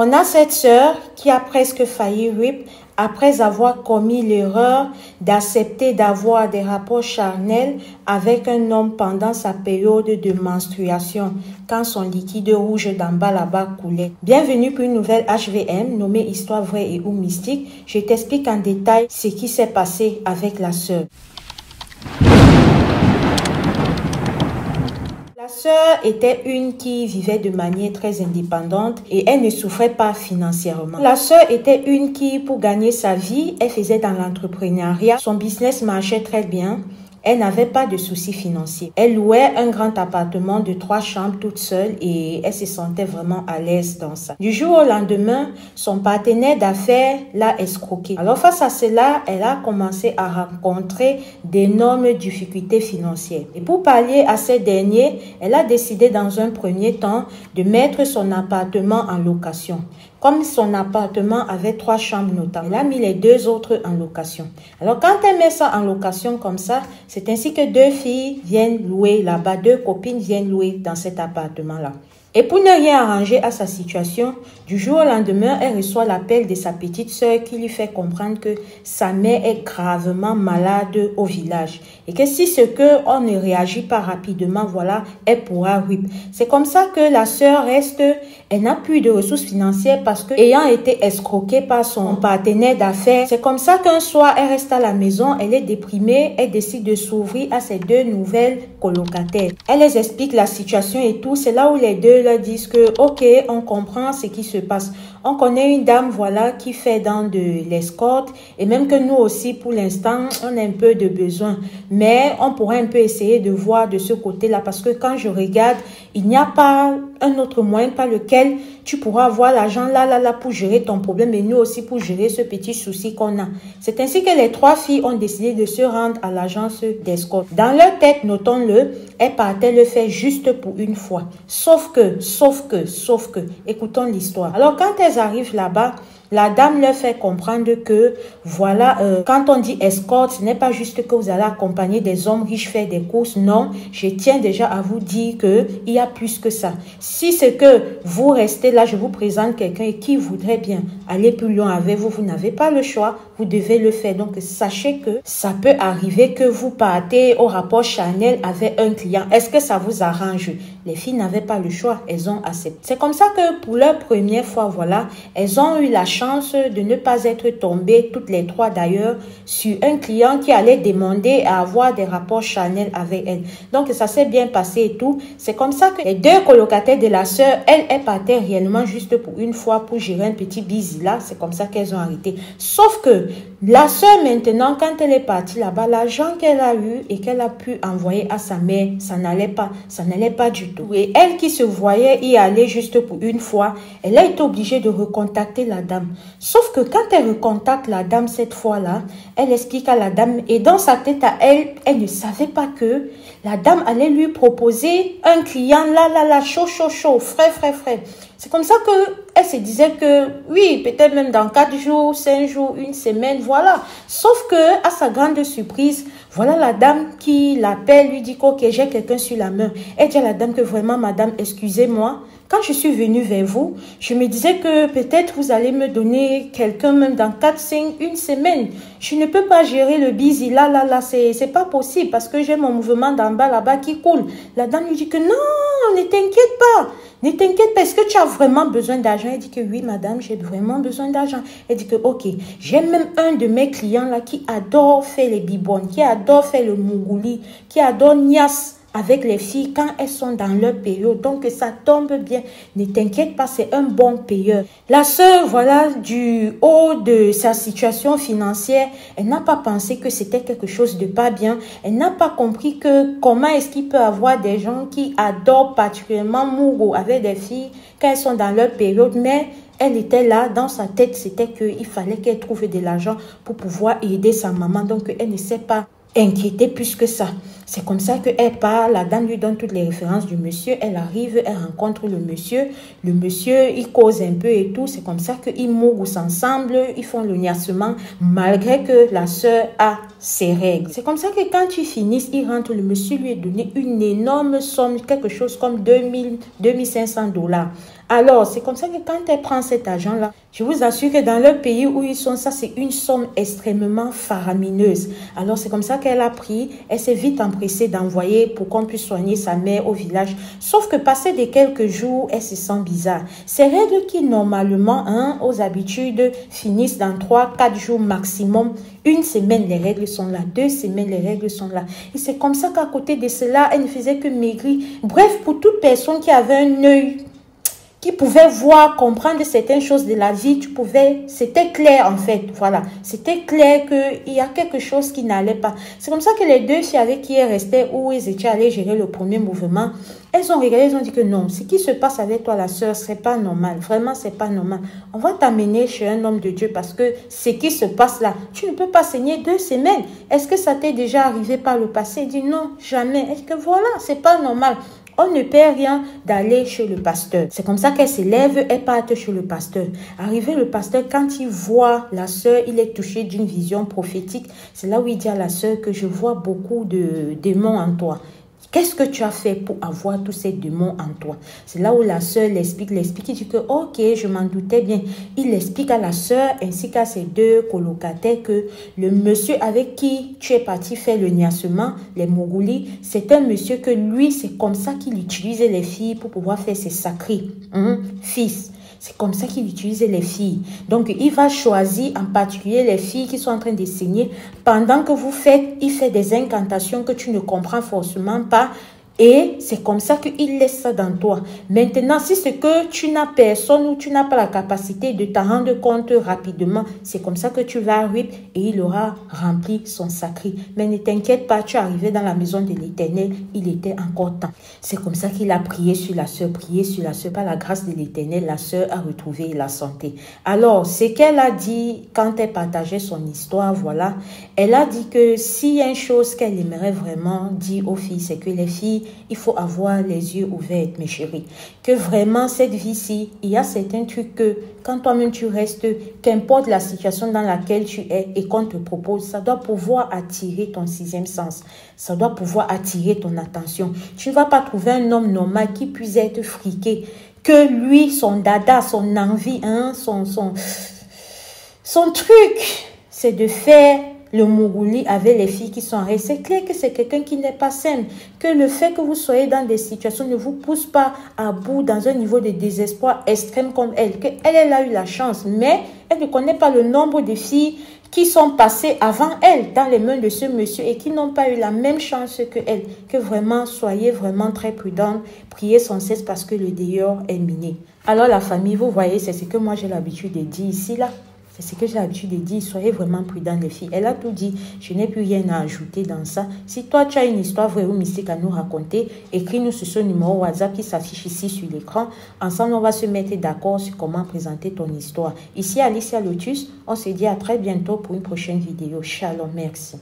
On a cette sœur qui a presque failli RIP après avoir commis l'erreur d'accepter d'avoir des rapports charnels avec un homme pendant sa période de menstruation, quand son liquide rouge d'en bas là-bas coulait. Bienvenue pour une nouvelle HVM nommée Histoire vraie et ou mystique. Je t'explique en détail ce qui s'est passé avec la sœur. La sœur était une qui vivait de manière très indépendante et elle ne souffrait pas financièrement. La sœur était une qui, pour gagner sa vie, elle faisait dans l'entrepreneuriat. Son business marchait très bien. Elle n'avait pas de soucis financiers. Elle louait un grand appartement de 3 chambres toute seule et elle se sentait vraiment à l'aise dans ça. Du jour au lendemain, son partenaire d'affaires l'a escroquée. Alors face à cela, elle a commencé à rencontrer d'énormes difficultés financières. Et pour pallier à ces derniers, elle a décidé dans un premier temps de mettre son appartement en location. Comme son appartement avait 3 chambres notamment, elle a mis les 2 autres en location. Alors quand elle met ça en location comme ça, c'est ainsi que 2 filles viennent louer là-bas, 2 copines viennent louer dans cet appartement-là. Et pour ne rien arranger à sa situation, du jour au lendemain, elle reçoit l'appel de sa petite sœur qui lui fait comprendre que sa mère est gravement malade au village. Et que si on ne réagit pas rapidement, voilà, elle pourra RIP. C'est comme ça que la sœur reste, elle n'a plus de ressources financières parce que, ayant été escroquée par son partenaire d'affaires, c'est comme ça qu'un soir, elle reste à la maison, elle est déprimée, elle décide de s'ouvrir à ses 2 nouvelles colocataires. Elle les explique la situation et tout, c'est là où les 2 leur disent que ok, on comprend ce qui se passe. On connaît une dame voilà qui fait dans de l'escorte et même que nous aussi pour l'instant on a un peu de besoin, mais on pourrait un peu essayer de voir de ce côté-là parce que quand je regarde, il n'y a pas un autre moyen par lequel tu pourras avoir l'argent là pour gérer ton problème et nous aussi pour gérer ce petit souci qu'on a. C'est ainsi que les 3 filles ont décidé de se rendre à l'agence d'escorte. Dans leur tête, notons-le, elles partaient le faire juste pour une fois. Sauf que, écoutons l'histoire. Alors quand elles arrivent là-bas, la dame leur fait comprendre que, voilà, quand on dit escorte, ce n'est pas juste que vous allez accompagner des hommes riches faire des courses. Non, je tiens déjà à vous dire que il y a plus que ça. Si c'est que vous restez là, je vous présente quelqu'un qui voudrait bien aller plus loin avec vous, vous n'avez pas le choix, vous devez le faire. Donc, sachez que ça peut arriver que vous partez au rapport charnel avec un client. Est-ce que ça vous arrange? Les filles n'avaient pas le choix, elles ont accepté. C'est comme ça que pour leur première fois, voilà, elles ont eu la chance de ne pas être tombées, toutes les 3 d'ailleurs, sur un client qui allait demander à avoir des rapports charnels avec elles. Donc, ça s'est bien passé et tout. C'est comme ça que les 2 colocataires de la sœur, elles partaient réellement juste pour une fois pour gérer un petit busy là. C'est comme ça qu'elles ont arrêté. Sauf que la sœur maintenant, quand elle est partie là-bas, l'argent qu'elle a eu et qu'elle a pu envoyer à sa mère, ça n'allait pas du tout. Et elle qui se voyait y aller juste pour une fois, elle a été obligée de recontacter la dame. Sauf que quand elle recontacte la dame cette fois-là, elle explique à la dame et dans sa tête à elle, elle ne savait pas que la dame allait lui proposer un client là, chaud, frais. C'est comme ça que elle se disait que oui, peut-être même dans 4 jours, 5 jours, 1 semaine, voilà. Sauf que, à sa grande surprise, voilà la dame qui l'appelle, lui dit que ok, j'ai quelqu'un sur la main. Elle dit à la dame que vraiment, madame, excusez-moi, quand je suis venue vers vous, je me disais que peut-être vous allez me donner quelqu'un même dans 4, 5, 1 semaine. Je ne peux pas gérer le busy là, c'est pas possible parce que j'ai mon mouvement d'en bas là-bas qui coule. La dame lui dit que non, ne t'inquiète pas. Ne t'inquiète pas, est-ce que tu as vraiment besoin d'argent? Elle dit que oui, madame, j'ai vraiment besoin d'argent. Elle dit que ok, j'ai même un de mes clients là qui adore faire les bibonnes, qui adore faire le mougouli, qui adore nias avec les filles quand elles sont dans leur période. Donc, ça tombe bien. Ne t'inquiète pas, c'est un bon payeur. La sœur, voilà, du haut de sa situation financière, elle n'a pas pensé que c'était quelque chose de pas bien. Elle n'a pas compris que comment est-ce qu'il peut avoir des gens qui adorent particulièrement Mougo avec des filles quand elles sont dans leur période, mais elle était là, dans sa tête, c'était qu'il fallait qu'elle trouve de l'argent pour pouvoir aider sa maman. Donc, elle ne s'est pas inquiétée plus que ça. C'est comme ça qu'elle part, la dame lui donne toutes les références du monsieur, elle arrive, elle rencontre le monsieur, il cause un peu et tout, c'est comme ça qu'ils mourent ensemble, ils font le niassement, malgré que la sœur a ses règles. C'est comme ça que quand ils finissent, ils rentrent, le monsieur lui a donné une énorme somme, quelque chose comme 2500 $. Alors, c'est comme ça que quand elle prend cet argent-là, je vous assure que dans le pays où ils sont, ça c'est une somme extrêmement faramineuse. Alors, c'est comme ça qu'elle a pris, elle s'est vite empressée d'envoyer pour qu'on puisse soigner sa mère au village. Sauf que passé des quelques jours, elle se sent bizarre. Ces règles qui, normalement, aux habitudes, finissent dans 3-4 jours maximum. Une semaine, les règles sont là. 2 semaines, les règles sont là. Et c'est comme ça qu'à côté de cela, elle ne faisait que maigrir. Bref, pour toute personne qui avait un œil, qui pouvait voir, comprendre certaines choses de la vie, c'était clair en fait, voilà. C'était clair qu'il y a quelque chose qui n'allait pas. C'est comme ça que les 2 filles avec qui elles restaient, où ils étaient allés gérer le premier mouvement, elles ont regardé, elles ont dit que non, ce qui se passe avec toi, la sœur, c'est pas normal. Vraiment, c'est pas normal. On va t'amener chez un homme de Dieu parce que ce qui se passe là, tu ne peux pas saigner 2 semaines. Est-ce que ça t'est déjà arrivé par le passé? Il dit non, jamais. Est-ce que voilà, c'est pas normal. On ne perd rien d'aller chez le pasteur. C'est comme ça qu'elle s'élève, elle part chez le pasteur. Arrivé le pasteur, quand il voit la sœur, il est touché d'une vision prophétique. C'est là où il dit à la sœur que je vois beaucoup de démons en toi. Qu'est-ce que tu as fait pour avoir tous ces démons en toi? C'est là où la sœur l'explique. Il dit que, ok, je m'en doutais bien. Il explique à la sœur ainsi qu'à ses 2 colocataires que le monsieur avec qui tu es parti faire le niassement, les Mogoulis, c'est un monsieur que lui, c'est comme ça qu'il utilisait les filles pour pouvoir faire ses sacrés. Fils. C'est comme ça qu'il utilise les filles. Donc, il va choisir en particulier les filles qui sont en train de saigner. Pendant que il fait des incantations que tu ne comprends forcément pas. Et c'est comme ça qu'il laisse ça dans toi. Maintenant, si c'est que tu n'as personne ou tu n'as pas la capacité de t'en rendre compte rapidement, c'est comme ça que tu vas rip et il aura rempli son sacré. Mais ne t'inquiète pas, tu es arrivé dans la maison de l'Éternel, il était encore temps. C'est comme ça qu'il a prié sur la sœur, par la grâce de l'Éternel, la sœur a retrouvé la santé. Alors, ce qu'elle a dit quand elle partageait son histoire, voilà, elle a dit que s'il y a une chose qu'elle aimerait vraiment dire aux filles, c'est que les filles, il faut avoir les yeux ouverts, mes chéris. Que vraiment, cette vie-ci, il y a certains trucs que, quand toi-même tu restes, qu'importe la situation dans laquelle tu es et qu'on te propose, ça doit pouvoir attirer ton 6e sens. Ça doit pouvoir attirer ton attention. Tu ne vas pas trouver un homme normal qui puisse être friqué. Que lui, son dada, son envie, son truc, c'est de faire le Mougouli avec les filles qui sont arrêtées. C'est clair que c'est quelqu'un qui n'est pas sain. Que le fait que vous soyez dans des situations ne vous pousse pas à bout dans un niveau de désespoir extrême comme elle. Elle a eu la chance, mais elle ne connaît pas le nombre de filles qui sont passées avant elle dans les mains de ce monsieur et qui n'ont pas eu la même chance que elle. Que vraiment, soyez vraiment très prudents. Priez sans cesse parce que le dehors est miné. Alors la famille, vous voyez, c'est ce que moi j'ai l'habitude de dire ici là. C'est ce que j'ai l'habitude de dire, soyez vraiment prudents les filles. Elle a tout dit, je n'ai plus rien à ajouter dans ça. Si toi tu as une histoire vraie ou mystique à nous raconter, écris-nous sur ce numéro WhatsApp qui s'affiche ici sur l'écran. Ensemble, on va se mettre d'accord sur comment présenter ton histoire. Ici Alicia Lotus, on se dit à très bientôt pour une prochaine vidéo. Shalom, merci.